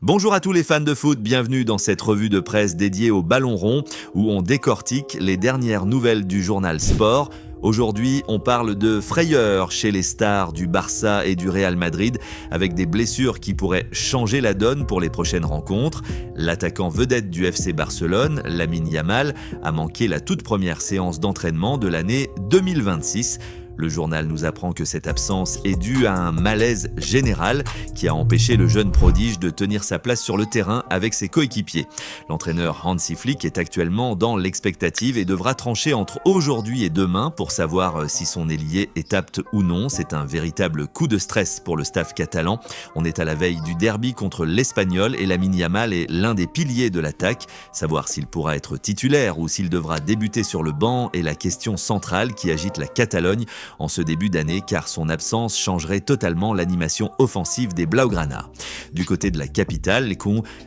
Bonjour à tous les fans de foot, bienvenue dans cette revue de presse dédiée au ballon rond où on décortique les dernières nouvelles du journal Sport. Aujourd'hui, on parle de frayeur chez les stars du Barça et du Real Madrid avec des blessures qui pourraient changer la donne pour les prochaines rencontres. L'attaquant vedette du FC Barcelone, Lamine Yamal, a manqué la toute première séance d'entraînement de l'année 2026. Le journal nous apprend que cette absence est due à un malaise général qui a empêché le jeune prodige de tenir sa place sur le terrain avec ses coéquipiers. L'entraîneur Hansi Flick est actuellement dans l'expectative et devra trancher entre aujourd'hui et demain pour savoir si son ailier est apte ou non. C'est un véritable coup de stress pour le staff catalan. On est à la veille du derby contre l'Espagnol et Lamine Yamal est l'un des piliers de l'attaque. Savoir s'il pourra être titulaire ou s'il devra débuter sur le banc est la question centrale qui agite la Catalogne en ce début d'année car son absence changerait totalement l'animation offensive des Blaugrana. Du côté de la capitale,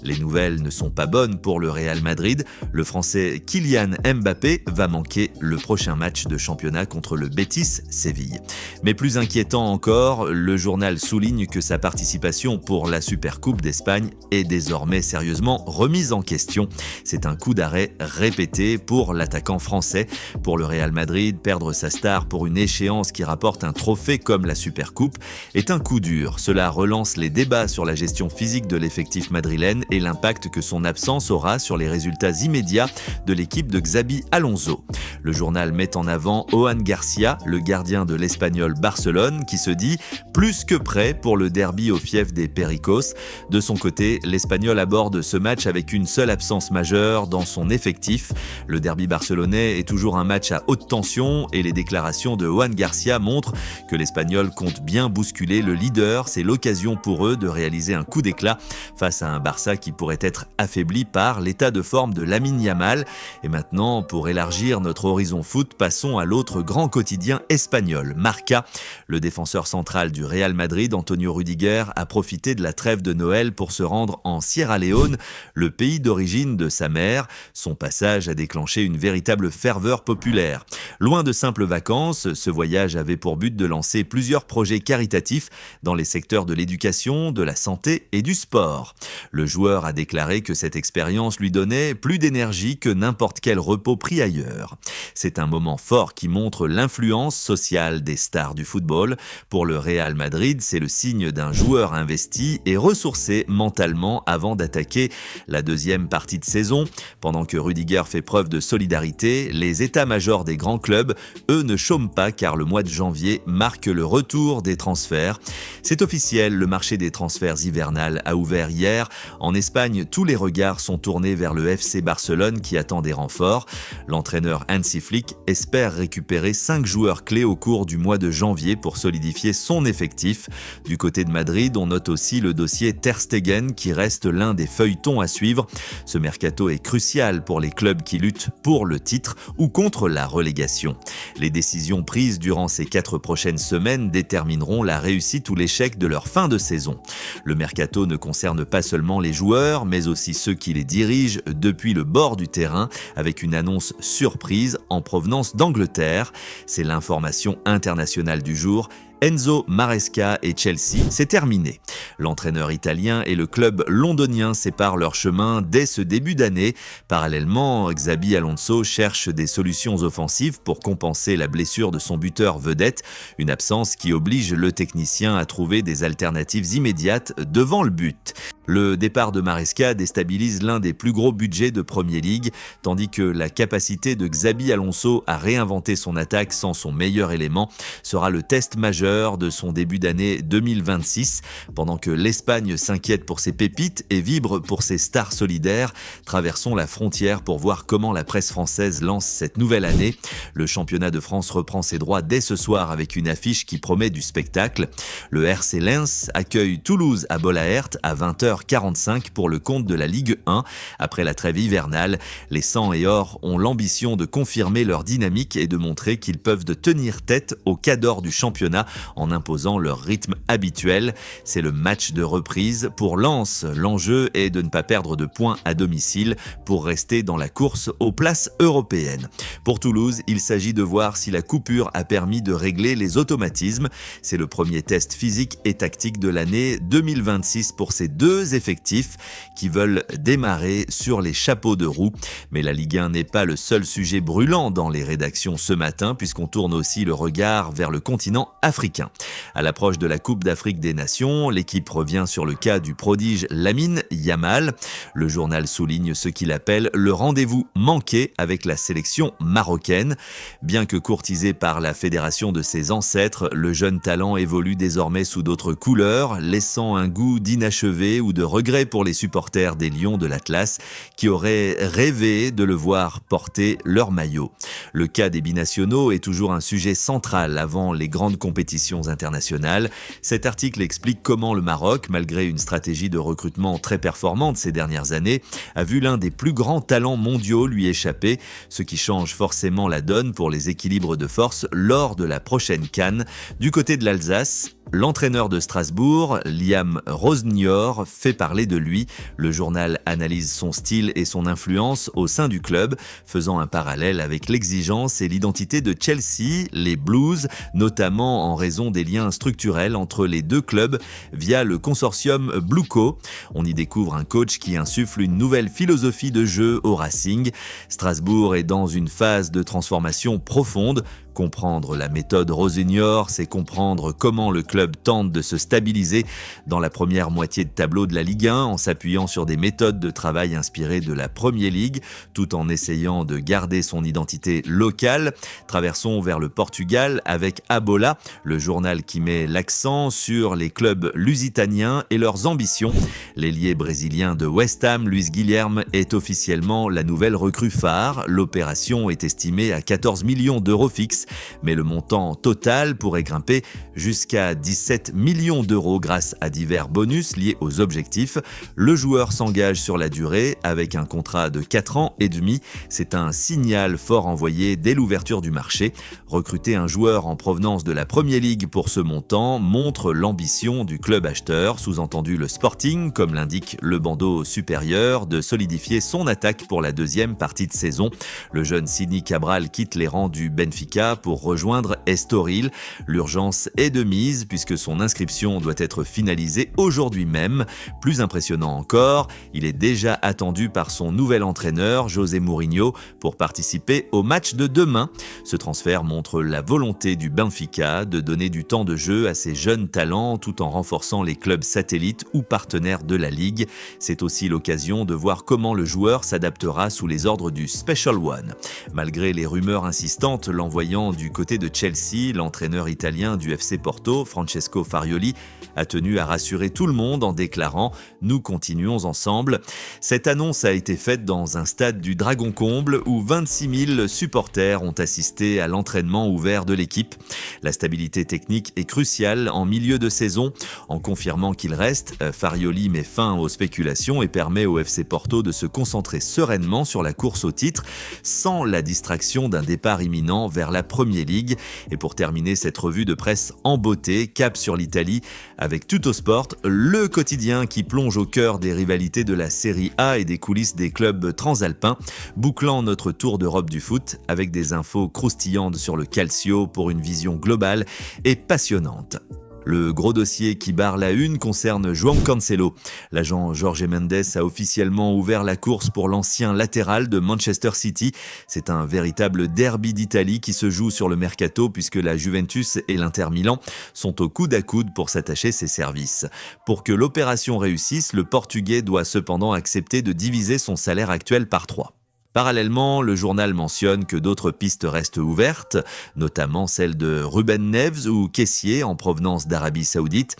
les nouvelles ne sont pas bonnes pour le Real Madrid. Le Français Kylian Mbappé va manquer le prochain match de championnat contre le Betis Séville. Mais plus inquiétant encore, le journal souligne que sa participation pour la Supercoupe d'Espagne est désormais sérieusement remise en question. C'est un coup d'arrêt répété pour l'attaquant français. Pour le Real Madrid, perdre sa star pour une échéance qui rapporte un trophée comme la Supercoupe est un coup dur. Cela relance les débats sur la gestion physique de l'effectif madrilène et l'impact que son absence aura sur les résultats immédiats de l'équipe de Xabi Alonso. Le journal met en avant Johan Garcia, le gardien de l'Espagnol Barcelone, qui se dit plus que prêt pour le derby au fief des Pericos. De son côté, l'Espagnol aborde ce match avec une seule absence majeure dans son effectif. Le derby barcelonais est toujours un match à haute tension et les déclarations de Johan Garcia montre que l'Espagnol compte bien bousculer le leader. C'est l'occasion pour eux de réaliser un coup d'éclat face à un Barça qui pourrait être affaibli par l'état de forme de Lamine Yamal. Et maintenant, pour élargir notre horizon foot, passons à l'autre grand quotidien espagnol, Marca. Le défenseur central du Real Madrid, Antonio Rudiger, a profité de la trêve de Noël pour se rendre en Sierra Leone, le pays d'origine de sa mère. Son passage a déclenché une véritable ferveur populaire. Loin de simples vacances, ce voyage avait pour but de lancer plusieurs projets caritatifs dans les secteurs de l'éducation, de la santé et du sport. Le joueur a déclaré que cette expérience lui donnait plus d'énergie que n'importe quel repos pris ailleurs. C'est un moment fort qui montre l'influence sociale des stars du football. Pour le Real Madrid, c'est le signe d'un joueur investi et ressourcé mentalement avant d'attaquer la deuxième partie de saison. Pendant que Rudiger fait preuve de solidarité, les états-majors des grands clubs, eux, ne chôment pas car le mois de janvier marque le retour des transferts. C'est officiel, le marché des transferts hivernales a ouvert hier. En Espagne, tous les regards sont tournés vers le FC Barcelone qui attend des renforts. L'entraîneur Hansi Flick espère récupérer 5 joueurs clés au cours du mois de janvier pour solidifier son effectif. Du côté de Madrid, on note aussi le dossier Ter Stegen qui reste l'un des feuilletons à suivre. Ce mercato est crucial pour les clubs qui luttent pour le titre ou contre la relégation. Les décisions prises durant ces 4 prochaines semaines détermineront la réussite ou l'échec de leur fin de saison. Le mercato ne concerne pas seulement les joueurs, mais aussi ceux qui les dirigent depuis le bord du terrain, avec une annonce surprise en provenance d'Angleterre. C'est l'information internationale du jour. Enzo Maresca et Chelsea, c'est terminé. L'entraîneur italien et le club londonien séparent leurs chemins dès ce début d'année. Parallèlement, Xabi Alonso cherche des solutions offensives pour compenser la blessure de son buteur vedette, une absence qui oblige le technicien à trouver des alternatives immédiates devant le but. Le départ de Maresca déstabilise l'un des plus gros budgets de Premier League, tandis que la capacité de Xabi Alonso à réinventer son attaque sans son meilleur élément sera le test majeur de son début d'année 2026. Pendant que l'Espagne s'inquiète pour ses pépites et vibre pour ses stars solidaires, traversons la frontière pour voir comment la presse française lance cette nouvelle année. Le championnat de France reprend ses droits dès ce soir avec une affiche qui promet du spectacle. Le RC Lens accueille Toulouse à Bollaert à 20h45 pour le compte de la Ligue 1. Après la trêve hivernale, les 100 et or ont l'ambition de confirmer leur dynamique et de montrer qu'ils peuvent tenir tête au cador du championnat en imposant leur rythme habituel. C'est le match de reprise pour Lens. L'enjeu est de ne pas perdre de points à domicile pour rester dans la course aux places européennes. Pour Toulouse, il s'agit de voir si la coupure a permis de régler les automatismes. C'est le premier test physique et tactique de l'année 2026 pour ces deux deux effectifs qui veulent démarrer sur les chapeaux de roue. Mais la Ligue 1 n'est pas le seul sujet brûlant dans les rédactions ce matin, puisqu'on tourne aussi le regard vers le continent africain. À l'approche de la Coupe d'Afrique des Nations, l'équipe revient sur le cas du prodige Lamine Yamal. Le journal souligne ce qu'il appelle le rendez-vous manqué avec la sélection marocaine. Bien que courtisé par la fédération de ses ancêtres, le jeune talent évolue désormais sous d'autres couleurs, laissant un goût d'inachevé ou de regret pour les supporters des Lions de l'Atlas qui auraient rêvé de le voir porter leur maillot. Le cas des binationaux est toujours un sujet central avant les grandes compétitions internationales. Cet article explique comment le Maroc, malgré une stratégie de recrutement très performante ces dernières années, a vu l'un des plus grands talents mondiaux lui échapper, ce qui change forcément la donne pour les équilibres de force lors de la prochaine CAN. Du côté de l'Alsace, l'entraîneur de Strasbourg, Liam Rosenior, fait parler de lui. Le journal analyse son style et son influence au sein du club, faisant un parallèle avec l'exigence et l'identité de Chelsea, les Blues, notamment en raison des liens structurels entre les deux clubs via le consortium Blueco. On y découvre un coach qui insuffle une nouvelle philosophie de jeu au Racing. Strasbourg est dans une phase de transformation profonde. Comprendre la méthode Rosenior, c'est comprendre comment le club tente de se stabiliser dans la première moitié de tableau de la Ligue 1 en s'appuyant sur des méthodes de travail inspirées de la Premier League, tout en essayant de garder son identité locale. Traversons vers le Portugal avec Abola, le journal qui met l'accent sur les clubs lusitaniens et leurs ambitions. L'ailier brésilien de West Ham, Luis Guilherme, est officiellement la nouvelle recrue phare. L'opération est estimée à 14 millions d'euros fixes, mais le montant total pourrait grimper jusqu'à 17 millions d'euros grâce à divers bonus liés aux objectifs. Le joueur s'engage sur la durée avec un contrat de 4 ans et demi. C'est un signal fort envoyé dès l'ouverture du marché. Recruter un joueur en provenance de la Premier League pour ce montant montre l'ambition du club acheteur, sous-entendu le Sporting, comme l'indique le bandeau supérieur, de solidifier son attaque pour la deuxième partie de saison. Le jeune Sini Cabral quitte les rangs du Benfica pour rejoindre Estoril. L'urgence est de mise puisque son inscription doit être finalisée aujourd'hui même. Plus impressionnant encore, il est déjà attendu par son nouvel entraîneur, José Mourinho, pour participer au match de demain. Ce transfert montre la volonté du Benfica de donner du temps de jeu à ses jeunes talents tout en renforçant les clubs satellites ou partenaires de la Ligue. C'est aussi l'occasion de voir comment le joueur s'adaptera sous les ordres du Special One. Malgré les rumeurs insistantes l'envoyant du côté de Chelsea, l'entraîneur italien du FC Porto, Francesco Farioli, a tenu à rassurer tout le monde en déclarant « Nous continuons ensemble ». Cette annonce a été faite dans un stade du Dragon Comble où 26 000 supporters ont assisté à l'entraînement ouvert de l'équipe. La stabilité technique est cruciale en milieu de saison. En confirmant qu'il reste, Farioli met fin aux spéculations et permet au FC Porto de se concentrer sereinement sur la course au titre, sans la distraction d'un départ imminent vers la Premier League. Et pour terminer cette revue de presse en beauté, cap sur l'Italie avec Tuttosport, le quotidien qui plonge au cœur des rivalités de la Serie A et des coulisses des clubs transalpins, bouclant notre tour d'Europe du foot avec des infos croustillantes sur le Calcio pour une vision globale et passionnante. Le gros dossier qui barre la une concerne João Cancelo. L'agent Jorge Mendes a officiellement ouvert la course pour l'ancien latéral de Manchester City. C'est un véritable derby d'Italie qui se joue sur le mercato puisque la Juventus et l'Inter Milan sont au coude à coude pour s'attacher ses services. Pour que l'opération réussisse, le Portugais doit cependant accepter de diviser son salaire actuel par 3. Parallèlement, le journal mentionne que d'autres pistes restent ouvertes, notamment celle de Ruben Neves ou Kessié en provenance d'Arabie Saoudite.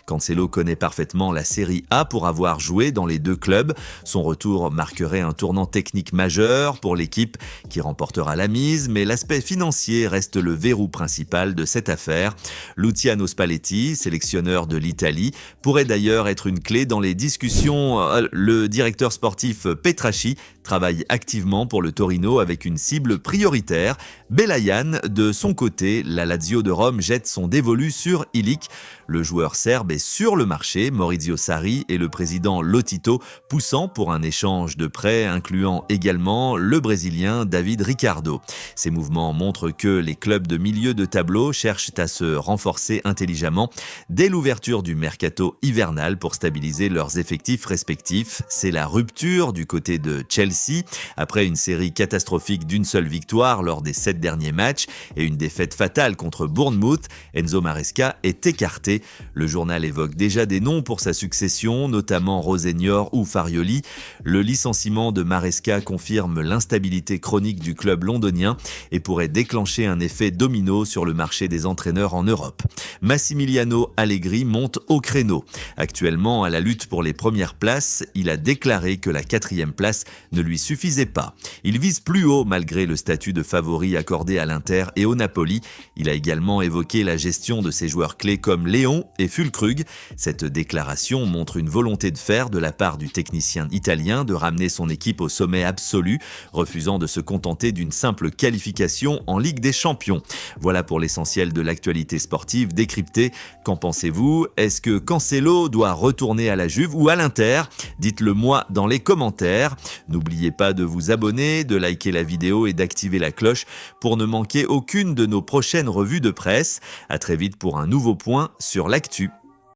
Cancelo connaît parfaitement la Série A pour avoir joué dans les deux clubs. Son retour marquerait un tournant technique majeur pour l'équipe qui remportera la mise, mais l'aspect financier reste le verrou principal de cette affaire. Luciano Spalletti, sélectionneur de l'Italie, pourrait d'ailleurs être une clé dans les discussions. Le directeur sportif Petracchi travaille activement définitivement pour le Torino avec une cible prioritaire. Belayan, de son côté, la Lazio de Rome jette son dévolu sur Ilić. Le joueur serbe est sur le marché, Maurizio Sarri et le président Lotito poussant pour un échange de prêts incluant également le Brésilien David Ricardo. Ces mouvements montrent que les clubs de milieu de tableau cherchent à se renforcer intelligemment dès l'ouverture du mercato hivernal pour stabiliser leurs effectifs respectifs. C'est la rupture du côté de Chelsea. Après une série catastrophique d'une seule victoire lors des 7 derniers matchs et une défaite fatale contre Bournemouth, Enzo Maresca est écarté. Le journal évoque déjà des noms pour sa succession, notamment Rosenior ou Farioli. Le licenciement de Maresca confirme l'instabilité chronique du club londonien et pourrait déclencher un effet domino sur le marché des entraîneurs en Europe. Massimiliano Allegri monte au créneau. Actuellement à la lutte pour les premières places, il a déclaré que la 4e place ne lui suffisait pas. Il vise plus haut malgré le statut de favori accordé à l'Inter et au Napoli. Il a également évoqué la gestion de ses joueurs clés comme Léon et Füllkrug. Cette déclaration montre une volonté de fer de la part du technicien italien de ramener son équipe au sommet absolu, refusant de se contenter d'une simple qualification en Ligue des Champions. Voilà pour l'essentiel de l'actualité sportive décryptée. Qu'en pensez-vous? Est-ce que Cancelo doit retourner à la Juve ou à l'Inter? Dites-le moi dans les commentaires. N'oubliez pas de vous abonner, de liker la vidéo et d'activer la cloche pour ne manquer aucune de nos prochaines revues de presse. À très vite pour un nouveau point sur l'actu.